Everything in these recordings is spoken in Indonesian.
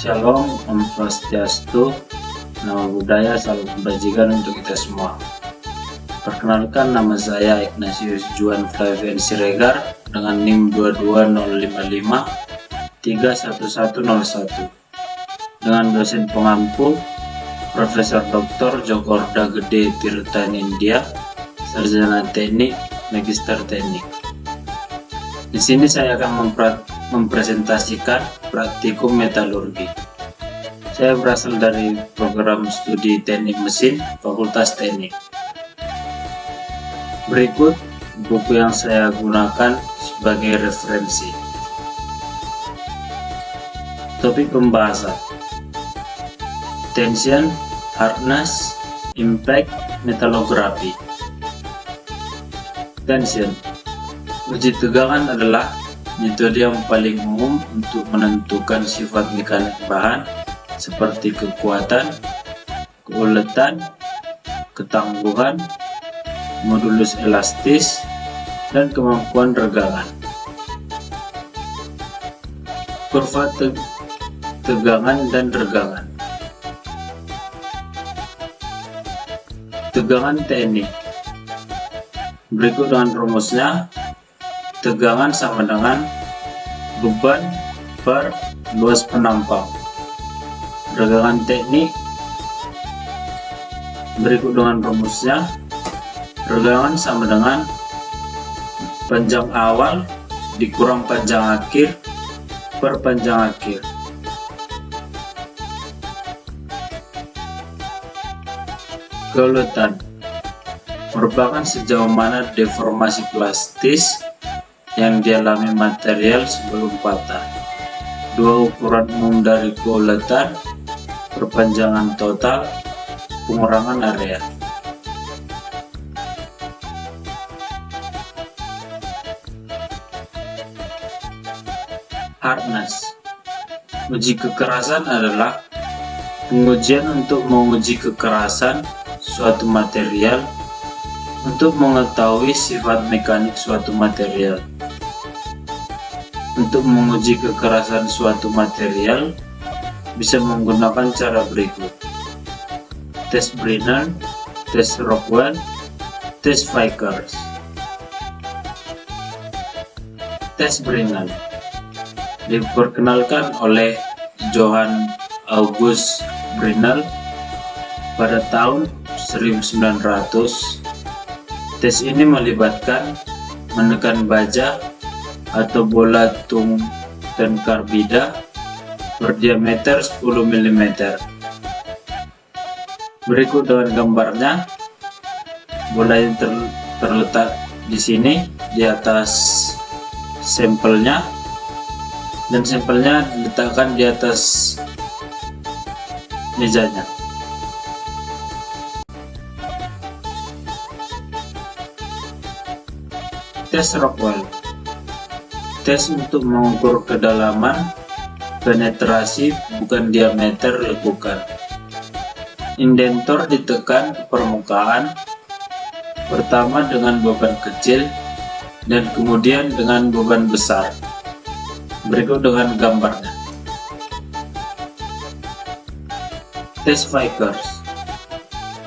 Shalom, Om Swastiastu, nama budaya, salam kebajikan untuk kita semua. Perkenalkan, nama saya Ignatius Juan Flavian Siregar dengan NIM 22055 31101 dengan dosen pengampu Profesor Dr. Djokorda Gede Tirta Nindya, Sarjana Teknik, Magister Teknik. Di sini saya akan mempresentasikan praktikum metalurgi. Saya berasal dari program studi teknik mesin Fakultas Teknik. Berikut buku yang saya gunakan sebagai referensi. Topik pembahasan: tension, hardness, impact, metalografi. Tension. Uji tegangan adalah metode yang paling umum untuk menentukan sifat mekanik bahan seperti kekuatan, keuletan, ketangguhan, modulus elastis, dan kemampuan regangan. Kurva tegangan dan regangan. Tegangan teknik. Berikut dengan rumusnya. Tegangan sama dengan beban per luas penampang. Regangan teknik berikut dengan rumusnya. Regangan sama dengan panjang awal dikurang panjang akhir per panjang akhir. Keuletan merupakan sejauh mana deformasi plastis yang dialami material sebelum patah. Dua ukuran umum dari keuletan: perpanjangan total, pengurangan area. Hardness. Uji kekerasan adalah pengujian untuk menguji kekerasan suatu material untuk mengetahui sifat mekanik suatu material. Untuk menguji kekerasan suatu material bisa menggunakan cara berikut: tes Brenner, tes Rockwell, tes Vickers. Tes Brenner diperkenalkan oleh Johann August Brenner pada tahun 1900. Tes ini melibatkan menekan baja atau bola tungsten karbida berdiameter 10 mm. Berikut dengan gambarnya. Bola yang terletak di sini di atas sampelnya, dan sampelnya diletakkan di atas mejanya. Tes Rockwell. Tes untuk mengukur kedalaman penetrasi bukan diameter lekukan. Indentor ditekan ke permukaan, pertama dengan beban kecil dan kemudian dengan beban besar. Berikut dengan gambarnya. Tes Vickers.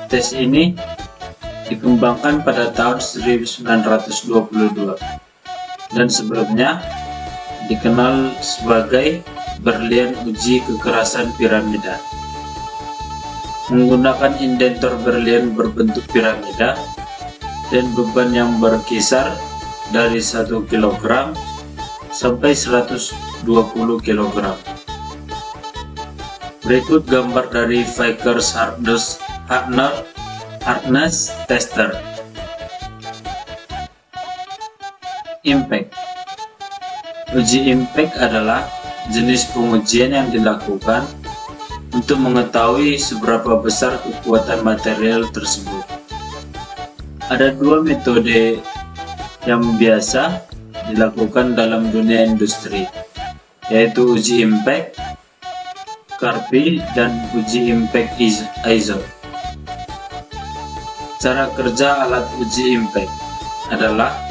Tes ini dikembangkan pada tahun 1922 dan sebelumnya dikenal sebagai berlian uji kekerasan piramida. Menggunakan indentor berlian berbentuk piramida dan beban yang berkisar dari 1 kg sampai 120 kg. Berikut gambar dari Vickers Hardness Tester. Impact. Uji impact adalah jenis pengujian yang dilakukan untuk mengetahui seberapa besar kekuatan material tersebut. Ada dua metode yang biasa dilakukan dalam dunia industri, yaitu uji impact Karpi dan uji impact ISO. Cara kerja alat uji impact adalah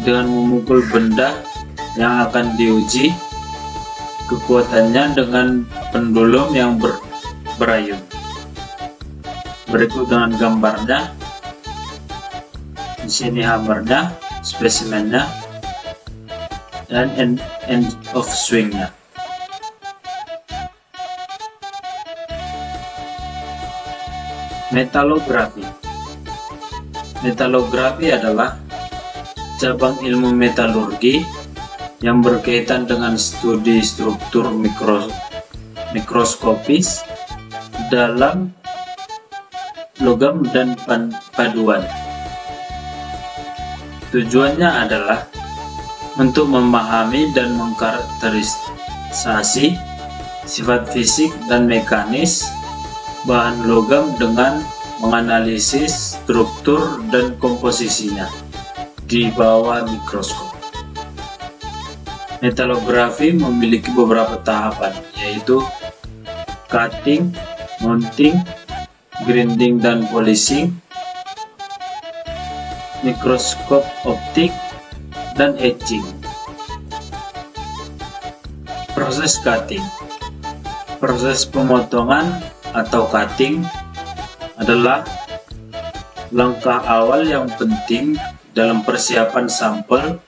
dengan memukul benda yang akan diuji kekuatannya dengan pendulum yang berayun. Berikut dengan gambarnya. Di sini hammernya, spesimennya, dan end of swingnya. Metalografi. Metalografi adalah cabang ilmu metalurgi yang berkaitan dengan studi struktur mikroskopis dalam logam dan paduan. Tujuannya adalah untuk memahami dan mengkarakterisasi sifat fisik dan mekanis bahan logam dengan menganalisis struktur dan komposisinya di bawah mikroskop. Metalografi memiliki beberapa tahapan, yaitu cutting, mounting, grinding dan polishing, mikroskop optik, dan etching. Proses cutting. Proses pemotongan atau cutting adalah langkah awal yang penting dalam persiapan sampel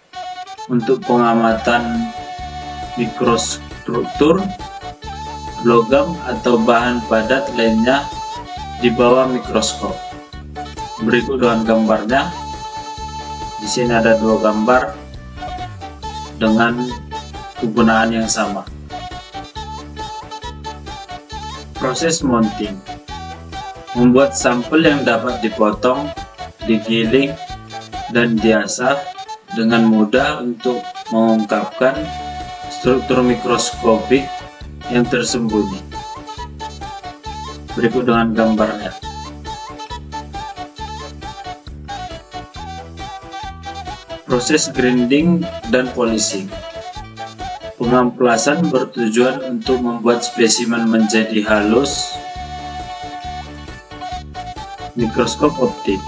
untuk pengamatan mikrostruktur logam atau bahan padat lainnya di bawah mikroskop. Berikut dengan gambarnya. Di sini ada dua gambar dengan kegunaan yang sama. Proses mounting. Membuat sampel yang dapat dipotong, digiling, dan diasah dengan mudah untuk mengungkapkan struktur mikroskopik yang tersembunyi. Berikut dengan gambarnya. Proses grinding dan polishing. Pengamplasan bertujuan untuk membuat spesimen menjadi halus. Mikroskop optik.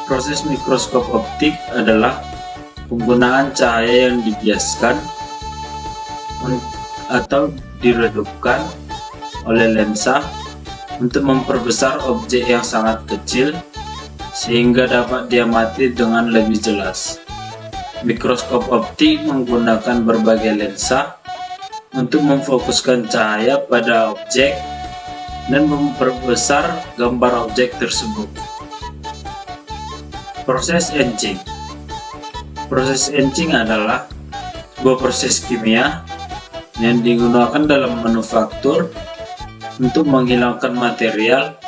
Proses mikroskop optik adalah penggunaan cahaya yang dibiaskan atau diredupkan oleh lensa untuk memperbesar objek yang sangat kecil sehingga dapat diamati dengan lebih jelas. Mikroskop optik menggunakan berbagai lensa untuk memfokuskan cahaya pada objek dan memperbesar gambar objek tersebut. Proses etching. Proses etching adalah sebuah proses kimia yang digunakan dalam manufaktur untuk menghilangkan material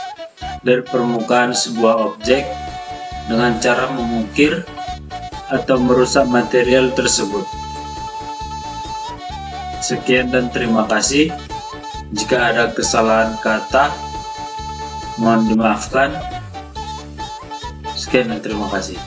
dari permukaan sebuah objek dengan cara mengukir atau merusak material tersebut. Sekian dan terima kasih. Jika ada kesalahan kata, mohon dimaafkan. Sekian dan terima kasih.